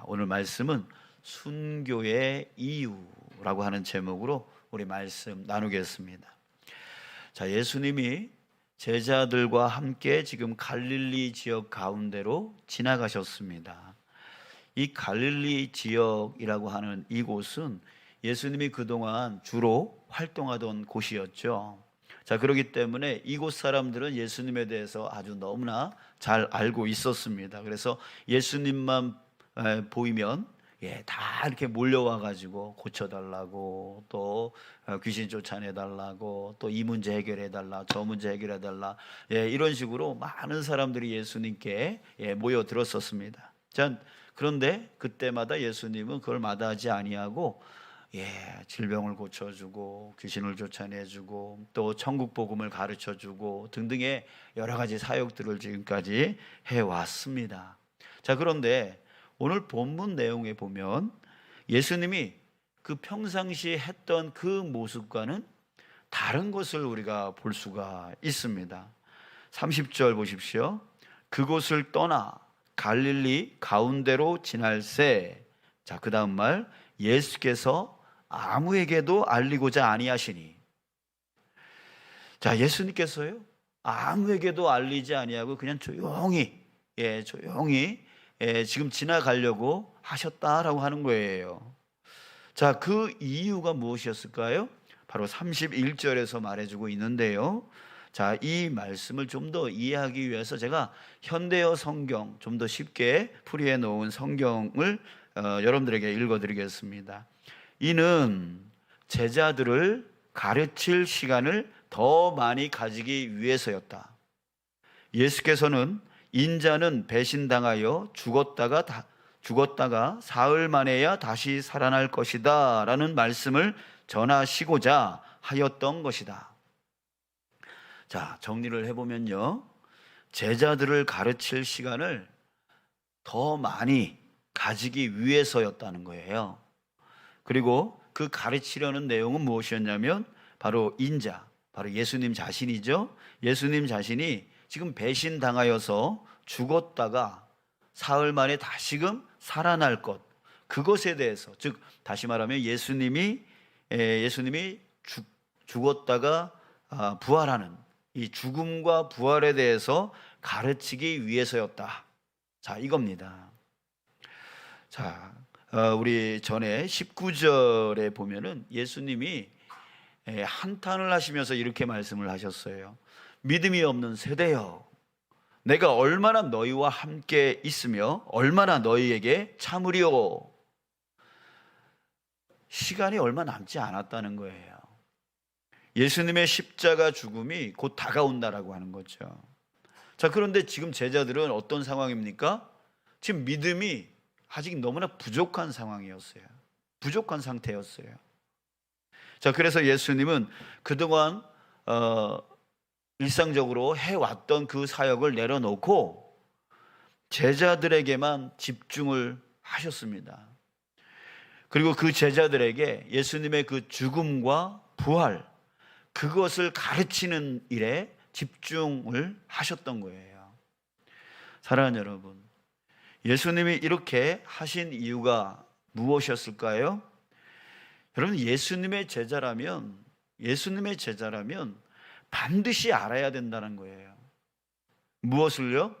오늘 말씀은 순교의 이유라고 하는 제목으로 우리 말씀 나누겠습니다. 자, 예수님이 제자들과 함께 지금 갈릴리 지역 가운데로 지나가셨습니다. 이 갈릴리 지역이라고 하는 이곳은 예수님이 그동안 주로 활동하던 곳이었죠. 자, 그렇기 때문에 이곳 사람들은 예수님에 대해서 아주 너무나 잘 알고 있었습니다. 그래서 예수님만 보이면 다 이렇게 몰려와 가지고 고쳐달라고, 또 귀신 쫓아내달라고, 또 이 문제 해결해달라, 저 문제 해결해달라, 이런 식으로 많은 사람들이 예수님께 모여들었었습니다. 자, 그런데 그때마다 예수님은 그걸 마다하지 아니하고 질병을 고쳐주고 귀신을 쫓아내주고 또 천국 복음을 가르쳐주고 등등의 여러 가지 사역들을 지금까지 해왔습니다. 자, 그런데 오늘 본문 내용에 보면 예수님이 그 평상시 했던 그 모습과는 다른 것을 우리가 볼 수가 있습니다. 30절 보십시오. 그곳을 떠나 갈릴리 가운데로 지날새, 자, 그 다음 말, 예수께서 아무에게도 알리고자 아니하시니. 자, 예수님께서요 아무에게도 알리지 아니하고 그냥 조용히 지금 지나가려고 하셨다라고 하는 거예요. 자, 그 이유가 무엇이었을까요? 바로 31절에서 말해주고 있는데요. 자, 이 말씀을 좀 더 이해하기 위해서 제가 현대어 성경 좀 더 쉽게 풀이해 놓은 성경을 여러분들에게 읽어드리겠습니다. 이는 제자들을 가르칠 시간을 더 많이 가지기 위해서였다. 예수께서는 인자는 배신당하여 죽었다가 사흘 만에야 다시 살아날 것이다 라는 말씀을 전하시고자 하였던 것이다. 자, 정리를 해보면요, 제자들을 가르칠 시간을 더 많이 가지기 위해서였다는 거예요. 그리고 그 가르치려는 내용은 무엇이었냐면 바로 인자, 바로 예수님 자신이죠. 예수님 자신이 지금 배신당하여서 죽었다가 사흘 만에 다시금 살아날 것, 그것에 대해서, 즉 다시 말하면 예수님이 죽었다가 부활하는 이 죽음과 부활에 대해서 가르치기 위해서였다. 자, 이겁니다. 자, 우리 전에 19절에 보면은 예수님이 한탄을 하시면서 이렇게 말씀을 하셨어요. 믿음이 없는 세대여, 내가 얼마나 너희와 함께 있으며 얼마나 너희에게 참으리오. 시간이 얼마 남지 않았다는 거예요. 예수님의 십자가 죽음이 곧 다가온다라고 하는 거죠. 자, 그런데 지금 제자들은 어떤 상황입니까? 지금 믿음이 아직 너무나 부족한 상황이었어요. 부족한 상태였어요. 자, 그래서 예수님은 그동안 일상적으로 해왔던 그 사역을 내려놓고 제자들에게만 집중을 하셨습니다. 그리고 그 제자들에게 예수님의 그 죽음과 부활, 그것을 가르치는 일에 집중을 하셨던 거예요. 사랑하는 여러분, 예수님이 이렇게 하신 이유가 무엇이었을까요? 여러분, 예수님의 제자라면 반드시 알아야 된다는 거예요. 무엇을요?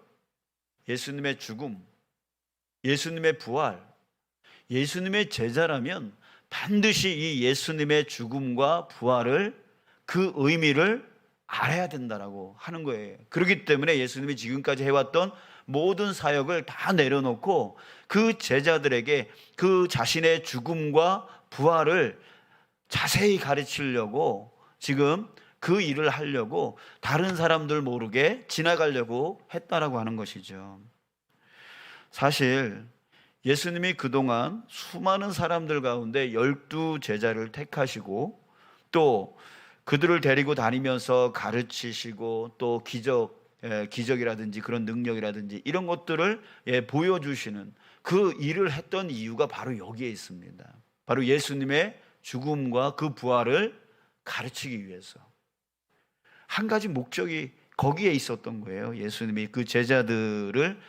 예수님의 죽음, 예수님의 부활. 예수님의 제자라면 반드시 이 예수님의 죽음과 부활을, 그 의미를 알아야 된다라고 하는 거예요. 그렇기 때문에 예수님이 지금까지 해왔던 모든 사역을 다 내려놓고 그 제자들에게 그 자신의 죽음과 부활을 자세히 가르치려고, 지금 그 일을 하려고 다른 사람들 모르게 지나가려고 했다라고 하는 것이죠. 사실 예수님이 그동안 수많은 사람들 가운데 12 제자를 택하시고 또 그들을 데리고 다니면서 가르치시고 또 기적이라든지 그런 능력이라든지 이런 것들을 보여주시는 그 일을 했던 이유가 바로 여기에 있습니다. 바로 예수님의 죽음과 그 부활을 가르치기 위해서. 한 가지 목적이 거기에 있었던 거예요. 예수님이 그 제자들을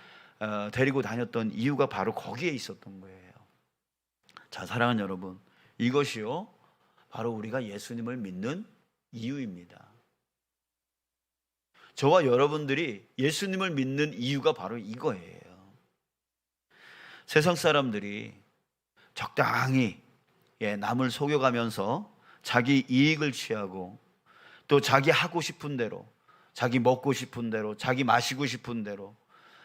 데리고 다녔던 이유가 바로 거기에 있었던 거예요. 자, 사랑하는 여러분, 이것이요 바로 우리가 예수님을 믿는 이유입니다. 저와 여러분들이 예수님을 믿는 이유가 바로 이거예요. 세상 사람들이 적당히 남을 속여가면서 자기 이익을 취하고 또 자기 하고 싶은 대로, 자기 먹고 싶은 대로, 자기 마시고 싶은 대로,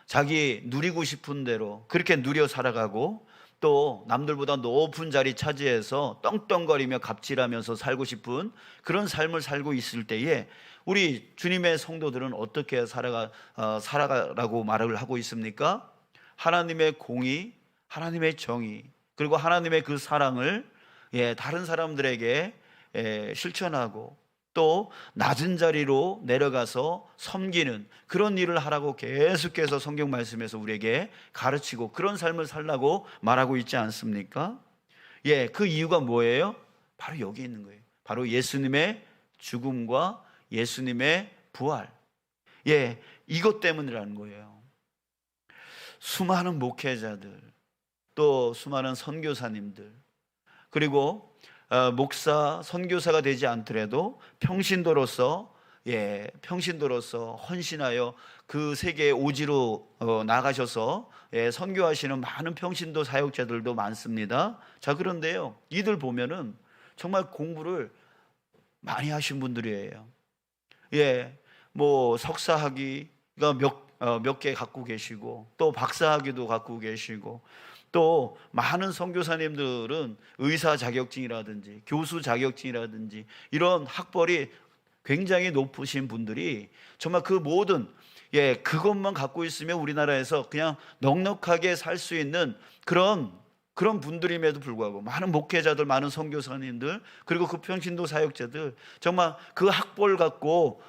자기 누리고 싶은 대로 그렇게 누려 살아가고 또 남들보다 높은 자리 차지해서 떵떵거리며 갑질하면서 살고 싶은 그런 삶을 살고 있을 때에 우리 주님의 성도들은 어떻게 살아가라고 말을 하고 있습니까? 하나님의 공의, 하나님의 정의, 그리고 하나님의 그 사랑을 다른 사람들에게 실천하고 또 낮은 자리로 내려가서 섬기는 그런 일을 하라고 계속해서 성경 말씀에서 우리에게 가르치고 그런 삶을 살라고 말하고 있지 않습니까? 그 이유가 뭐예요? 바로 여기 있는 거예요. 바로 예수님의 죽음과 예수님의 부활. 이것 때문이라는 거예요. 수많은 목회자들, 또 수많은 선교사님들, 그리고 목사, 선교사가 되지 않더라도 평신도로서 헌신하여 그 세계의 오지로 나가셔서 선교하시는 많은 평신도 사역자들도 많습니다. 자, 그런데요, 이들 보면은 정말 공부를 많이 하신 분들이에요. 뭐 석사학위가 몇 개 갖고 계시고 또 박사학위도 갖고 계시고 또 많은 선교사님들은 의사 자격증이라든지 교수 자격증이라든지 이런 학벌이 굉장히 높으신 분들이 정말 그 모든 그것만 갖고 있으면 우리나라에서 그냥 넉넉하게 살 수 있는 그런 분들임에도 불구하고 많은 목회자들, 많은 선교사님들, 그리고 그 평신도 사역자들 정말 그 학벌 갖고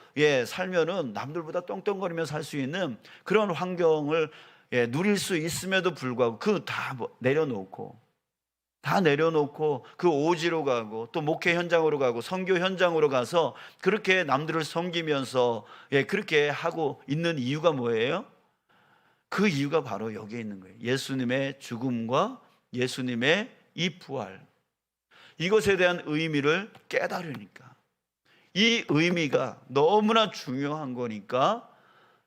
살면은 남들보다 떵떵거리며 살 수 있는 그런 환경을 누릴 수 있음에도 불구하고 그 다 내려놓고 그 오지로 가고 또 목회 현장으로 가고 선교 현장으로 가서 그렇게 남들을 섬기면서 그렇게 하고 있는 이유가 뭐예요? 그 이유가 바로 여기에 있는 거예요. 예수님의 죽음과 예수님의 이 부활, 이것에 대한 의미를 깨달으니까, 이 의미가 너무나 중요한 거니까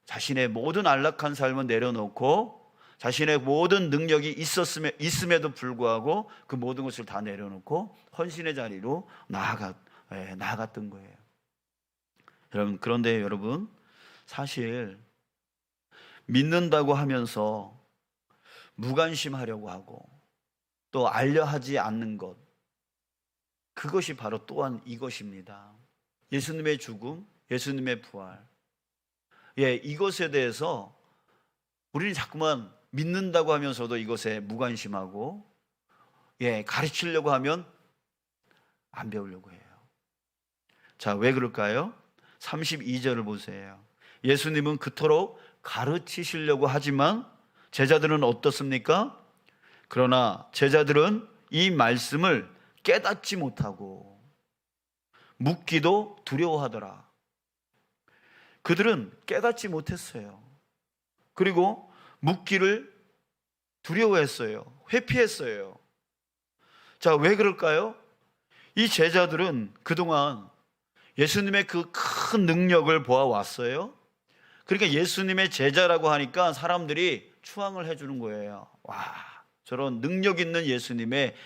자신의 모든 안락한 삶을 내려놓고 자신의 모든 능력이 있음에도 불구하고 그 모든 것을 다 내려놓고 헌신의 자리로 나아갔던 거예요. 여러분, 그런데 여러분, 사실 믿는다고 하면서 무관심하려고 하고 또 알려 하지 않는 것, 그것이 바로 또한 이것입니다. 예수님의 죽음, 예수님의 부활, 이것에 대해서 우리는 자꾸만 믿는다고 하면서도 이것에 무관심하고 가르치려고 하면 안 배우려고 해요. 자, 왜 그럴까요? 32절을 보세요. 예수님은 그토록 가르치시려고 하지만 제자들은 어떻습니까? 그러나 제자들은 이 말씀을 깨닫지 못하고 묻기도 두려워하더라. 그들은 깨닫지 못했어요. 그리고 묻기를 두려워했어요. 회피했어요. 자, 왜 그럴까요? 이 제자들은 그동안 예수님의 그 큰 능력을 보아왔어요. 그러니까 예수님의 제자라고 하니까 사람들이 추앙을 해주는 거예요. 와, 저런 능력 있는 예수님의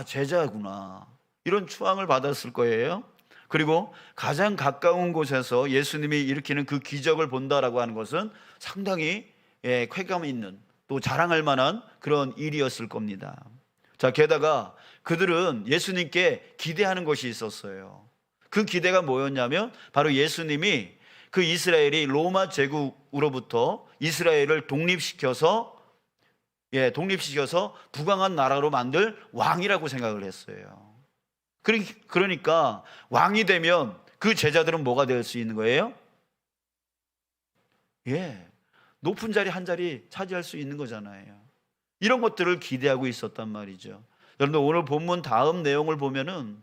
제자구나, 이런 추앙을 받았을 거예요. 그리고 가장 가까운 곳에서 예수님이 일으키는 그 기적을 본다라고 하는 것은 상당히 쾌감 있는, 또 자랑할 만한 그런 일이었을 겁니다. 자, 게다가 그들은 예수님께 기대하는 것이 있었어요. 그 기대가 뭐였냐면 바로 예수님이 그 이스라엘이 로마 제국으로부터 이스라엘을 독립시켜서 부강한 나라로 만들 왕이라고 생각을 했어요. 그러니까 왕이 되면 그 제자들은 뭐가 될 수 있는 거예요? 높은 자리 한 자리 차지할 수 있는 거잖아요. 이런 것들을 기대하고 있었단 말이죠. 여러분들, 오늘 본문 다음 내용을 보면은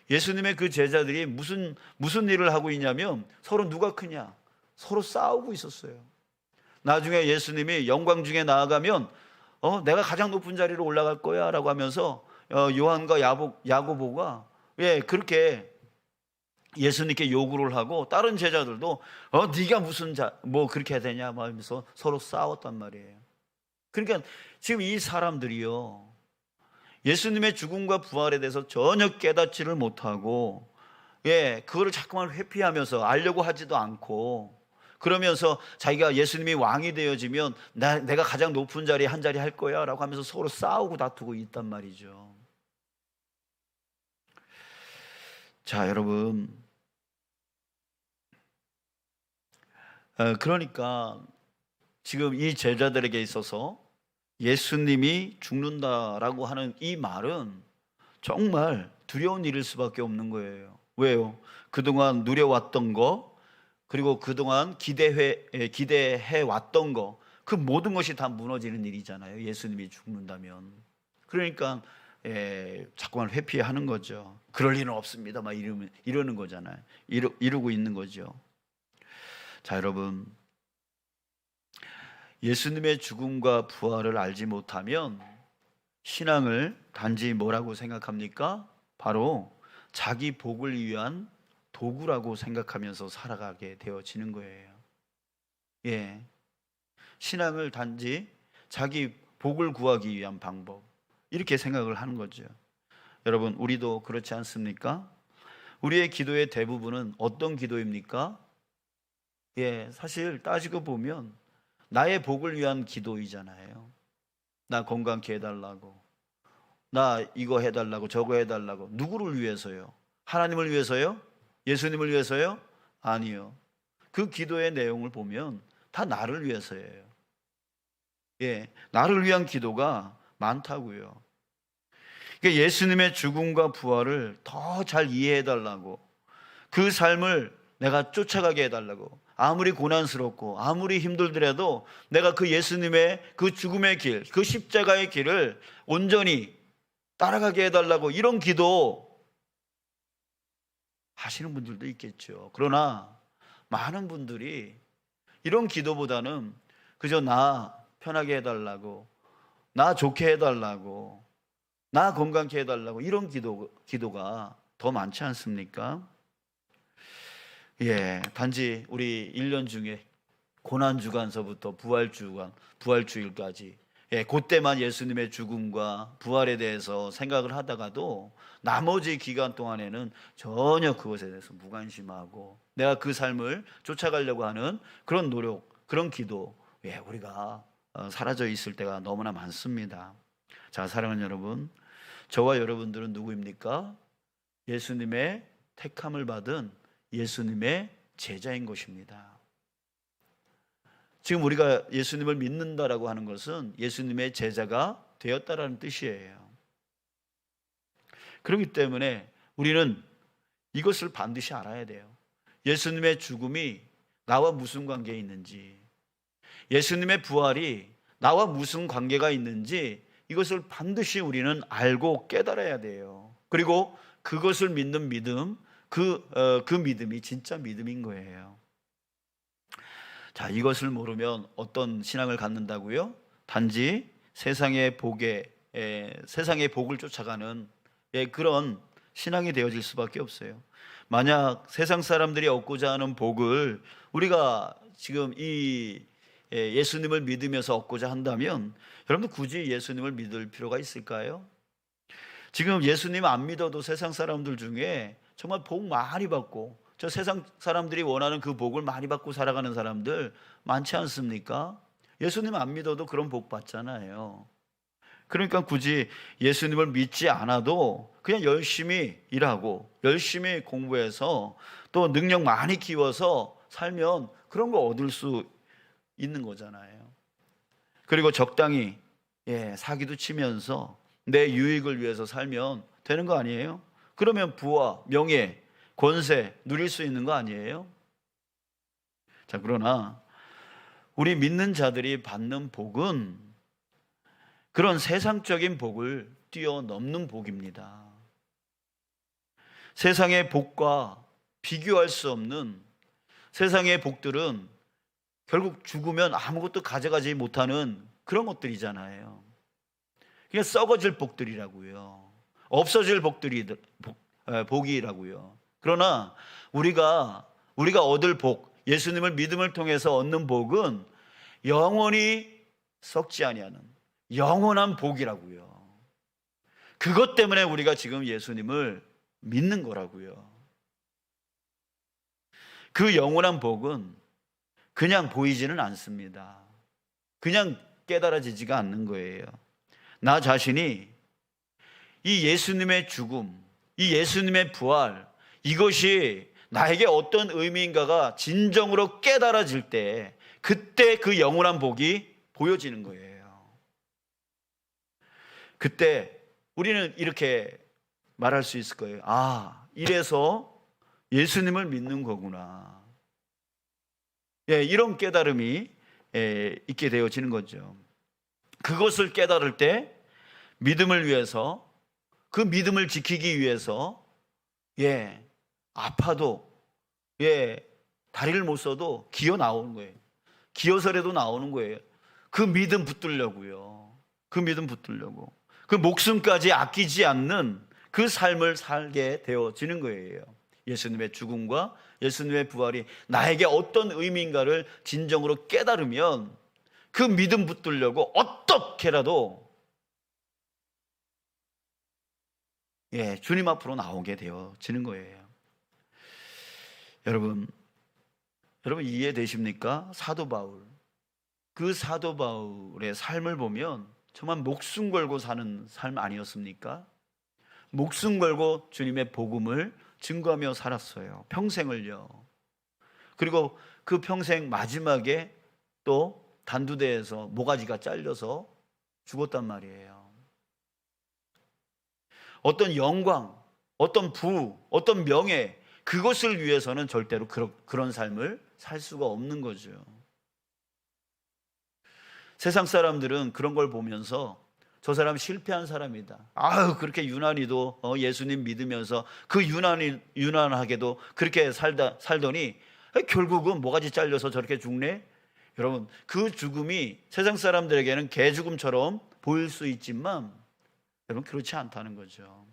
예수님의 그 제자들이 무슨 일을 하고 있냐면 서로 누가 크냐, 서로 싸우고 있었어요. 나중에 예수님이 영광 중에 나아가면 내가 가장 높은 자리로 올라갈 거야 라고 하면서 요한과 야고보가 그렇게 예수님께 요구를 하고, 다른 제자들도 네가 무슨 뭐 그렇게 해야 되냐 하면서 서로 싸웠단 말이에요. 그러니까 지금 이 사람들이요, 예수님의 죽음과 부활에 대해서 전혀 깨닫지를 못하고 그거를 자꾸만 회피하면서 알려고 하지도 않고, 그러면서 자기가 예수님이 왕이 되어지면 내가 가장 높은 자리에 한 자리 할 거야 라고 하면서 서로 싸우고 다투고 있단 말이죠. 자, 여러분, 그러니까 지금 이 제자들에게 있어서 예수님이 죽는다라고 하는 이 말은 정말 두려운 일일 수밖에 없는 거예요. 왜요? 그동안 누려왔던 거, 그리고 그동안 기대해 왔던 거, 그 모든 것이 다 무너지는 일이잖아요. 예수님이 죽는다면. 그러니까 자꾸만 회피하는 거죠. 그럴 리는 없습니다 막 이러는 거잖아요. 이러고 있는 거죠. 자, 여러분, 예수님의 죽음과 부활을 알지 못하면 신앙을 단지 뭐라고 생각합니까? 바로 자기 복을 위한 도구라고 생각하면서 살아가게 되어지는 거예요. 신앙을 단지 자기 복을 구하기 위한 방법, 이렇게 생각을 하는 거죠. 여러분, 우리도 그렇지 않습니까? 우리의 기도의 대부분은 어떤 기도입니까? 사실 따지고 보면 나의 복을 위한 기도이잖아요. 나 건강케 해달라고, 나 이거 해달라고, 저거 해달라고. 누구를 위해서요? 하나님을 위해서요? 예수님을 위해서요? 아니요. 그 기도의 내용을 보면 다 나를 위해서예요. 나를 위한 기도가 많다고요. 그러니까 예수님의 죽음과 부활을 더 잘 이해해달라고, 그 삶을 내가 쫓아가게 해달라고, 아무리 고난스럽고 아무리 힘들더라도 내가 그 예수님의 그 죽음의 길, 그 십자가의 길을 온전히 따라가게 해달라고, 이런 기도 하시는 분들도 있겠죠. 그러나 많은 분들이 이런 기도보다는 그저 나 편하게 해달라고, 나 좋게 해달라고, 나 건강케 해달라고, 이런 기도가 더 많지 않습니까? 단지 우리 1년 중에 고난주간서부터 부활주일까지 그때만 예수님의 죽음과 부활에 대해서 생각을 하다가도 나머지 기간 동안에는 전혀 그것에 대해서 무관심하고 내가 그 삶을 쫓아가려고 하는 그런 노력, 그런 기도, 우리가 사라져 있을 때가 너무나 많습니다. 자, 사랑하는 여러분, 저와 여러분들은 누구입니까? 예수님의 택함을 받은 예수님의 제자인 것입니다. 지금 우리가 예수님을 믿는다라고 하는 것은 예수님의 제자가 되었다라는 뜻이에요. 그렇기 때문에 우리는 이것을 반드시 알아야 돼요. 예수님의 죽음이 나와 무슨 관계에 있는지, 예수님의 부활이 나와 무슨 관계가 있는지, 이것을 반드시 우리는 알고 깨달아야 돼요. 그리고 그것을 믿는 믿음, 그 믿음이 진짜 믿음인 거예요. 자, 이것을 모르면 어떤 신앙을 갖는다고요? 단지 세상의 복을 쫓아가는 그런 신앙이 되어질 수밖에 없어요. 만약 세상 사람들이 얻고자 하는 복을 우리가 지금 이 예수님을 믿으면서 얻고자 한다면 여러분들 굳이 예수님을 믿을 필요가 있을까요? 지금 예수님 안 믿어도 세상 사람들 중에 정말 복 많이 받고, 저 세상 사람들이 원하는 그 복을 많이 받고 살아가는 사람들 많지 않습니까? 예수님 안 믿어도 그런 복 받잖아요. 그러니까 굳이 예수님을 믿지 않아도 그냥 열심히 일하고 열심히 공부해서 또 능력 많이 키워서 살면 그런 거 얻을 수 있는 거잖아요. 그리고 적당히 사기도 치면서 내 유익을 위해서 살면 되는 거 아니에요? 그러면 부와 명예, 권세 누릴 수 있는 거 아니에요? 자, 그러나 우리 믿는 자들이 받는 복은 그런 세상적인 복을 뛰어넘는 복입니다. 세상의 복과 비교할 수 없는 세상의 복들은 결국 죽으면 아무것도 가져가지 못하는 그런 것들이잖아요. 그냥 썩어질 복들이라고요. 없어질 복이라고요. 그러나 우리가 얻을 복, 예수님을 믿음을 통해서 얻는 복은 영원히 썩지 아니하는 영원한 복이라고요. 그것 때문에 우리가 지금 예수님을 믿는 거라고요. 그 영원한 복은 그냥 보이지는 않습니다. 그냥 깨달아지지가 않는 거예요. 나 자신이 이 예수님의 죽음, 이 예수님의 부활, 이것이 나에게 어떤 의미인가가 진정으로 깨달아질 때, 그때 그 영원한 복이 보여지는 거예요. 그때 우리는 이렇게 말할 수 있을 거예요. 아, 이래서 예수님을 믿는 거구나. 예, 이런 깨달음이 있게 되어지는 거죠. 그것을 깨달을 때 믿음을 위해서, 그 믿음을 지키기 위해서 아파도 다리를 못 써도 기어 나오는 거예요. 기어서라도 나오는 거예요. 그 믿음 붙들려고요. 그 믿음 붙들려고. 그 목숨까지 아끼지 않는 그 삶을 살게 되어지는 거예요. 예수님의 죽음과 예수님의 부활이 나에게 어떤 의미인가를 진정으로 깨달으면 그 믿음 붙들려고 어떻게라도 주님 앞으로 나오게 되어지는 거예요. 여러분 이해되십니까? 사도 바울, 그 사도 바울의 삶을 보면 정말 목숨 걸고 사는 삶 아니었습니까? 목숨 걸고 주님의 복음을 증거하며 살았어요. 평생을요. 그리고 그 평생 마지막에 또 단두대에서 모가지가 잘려서 죽었단 말이에요. 어떤 영광, 어떤 부, 어떤 명예, 그것을 위해서는 절대로 그런 삶을 살 수가 없는 거죠. 세상 사람들은 그런 걸 보면서 저 사람 실패한 사람이다. 아유, 그렇게 유난히도 예수님 믿으면서 그 유난하게도 그렇게 살더니 결국은 모가지 잘려서 저렇게 죽네. 여러분, 그 죽음이 세상 사람들에게는 개 죽음처럼 보일 수 있지만 여러분, 그렇지 않다는 거죠.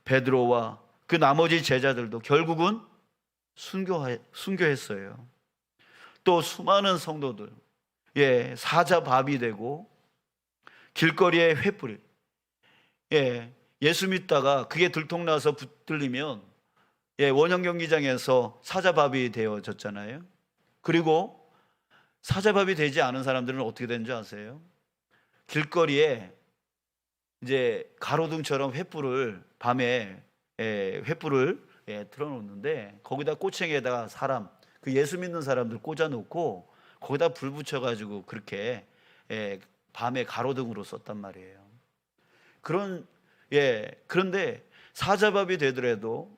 베드로와 그 나머지 제자들도 결국은 순교했어요. 또 수많은 성도들, 사자밥이 되고 길거리에 횃불이, 예수 믿다가 그게 들통나서 붙들리면 원형 경기장에서 사자밥이 되어졌잖아요. 그리고 사자밥이 되지 않은 사람들은 어떻게 되는 줄 아세요? 길거리에 이제 가로등처럼 횃불을 밤에 횃불을 틀어놓는데 거기다 꼬챙이에다가 사람, 그 예수 믿는 사람들 꽂아놓고 거기다 불 붙여가지고 그렇게 밤에 가로등으로 썼단 말이에요. 그런데 사자밥이 되더라도,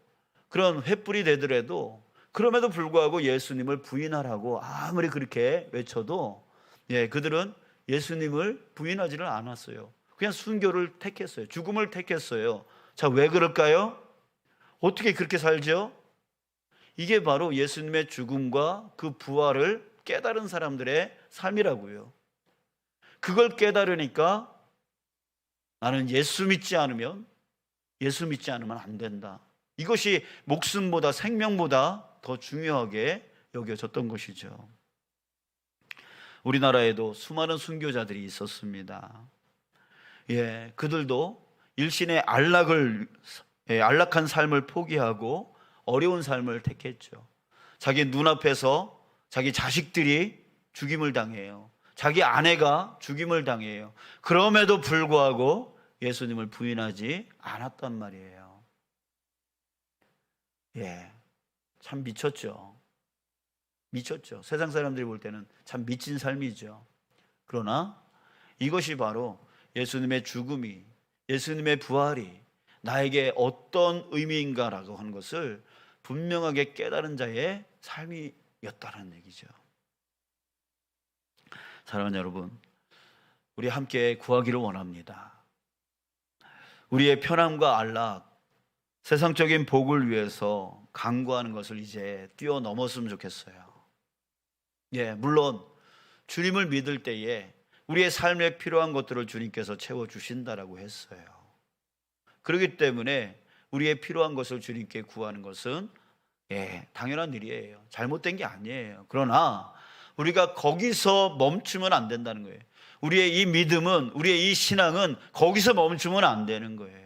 그런 횃불이 되더라도, 그럼에도 불구하고 예수님을 부인하라고 아무리 그렇게 외쳐도 그들은 예수님을 부인하지를 않았어요. 그냥 순교를 택했어요. 죽음을 택했어요. 자, 왜 그럴까요? 어떻게 그렇게 살죠? 이게 바로 예수님의 죽음과 그 부활을 깨달은 사람들의 삶이라고요. 그걸 깨달으니까 나는 예수 믿지 않으면 안 된다. 이것이 목숨보다, 생명보다 더 중요하게 여겨졌던 것이죠. 우리나라에도 수많은 순교자들이 있었습니다. 그들도 일신의 안락한 삶을 포기하고 어려운 삶을 택했죠. 자기 눈앞에서 자기 자식들이 죽임을 당해요. 자기 아내가 죽임을 당해요. 그럼에도 불구하고 예수님을 부인하지 않았단 말이에요. 참 미쳤죠. 세상 사람들이 볼 때는 참 미친 삶이죠. 그러나 이것이 바로 예수님의 죽음이, 예수님의 부활이 나에게 어떤 의미인가라고 하는 것을 분명하게 깨달은 자의 삶이었다는 얘기죠. 사랑하는 여러분, 우리 함께 구하기를 원합니다. 우리의 편함과 안락, 세상적인 복을 위해서 강구하는 것을 이제 뛰어넘었으면 좋겠어요. 예, 물론 주님을 믿을 때에 우리의 삶에 필요한 것들을 주님께서 채워주신다라고 했어요. 그렇기 때문에 우리의 필요한 것을 주님께 구하는 것은 당연한 일이에요. 잘못된 게 아니에요. 그러나 우리가 거기서 멈추면 안 된다는 거예요. 우리의 이 믿음은, 우리의 이 신앙은 거기서 멈추면 안 되는 거예요.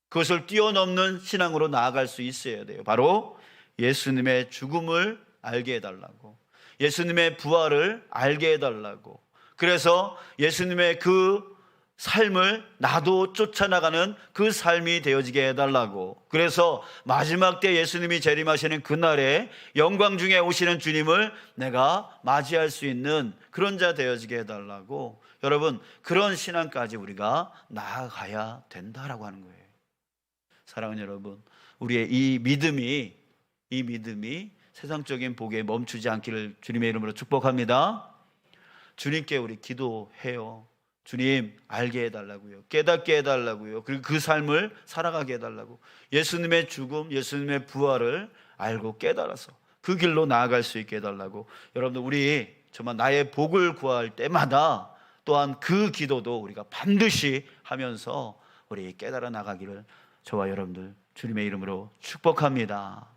그것을 뛰어넘는 신앙으로 나아갈 수 있어야 돼요. 바로 예수님의 죽음을 알게 해달라고, 예수님의 부활을 알게 해달라고, 그래서 예수님의 그 삶을 나도 쫓아나가는 그 삶이 되어지게 해달라고, 그래서 마지막 때 예수님이 재림하시는 그날에 영광 중에 오시는 주님을 내가 맞이할 수 있는 그런 자 되어지게 해달라고, 여러분 그런 신앙까지 우리가 나아가야 된다라고 하는 거예요. 사랑하는 여러분, 우리의 이 믿음이 세상적인 복에 멈추지 않기를 주님의 이름으로 축복합니다. 주님께 우리 기도해요. 주님 알게 해달라고요. 깨닫게 해달라고요. 그리고 그 삶을 살아가게 해달라고. 예수님의 죽음, 예수님의 부활을 알고 깨달아서 그 길로 나아갈 수 있게 해달라고. 여러분들 우리 정말 나의 복을 구할 때마다 또한 그 기도도 우리가 반드시 하면서 우리 깨달아 나가기를 저와 여러분들 주님의 이름으로 축복합니다.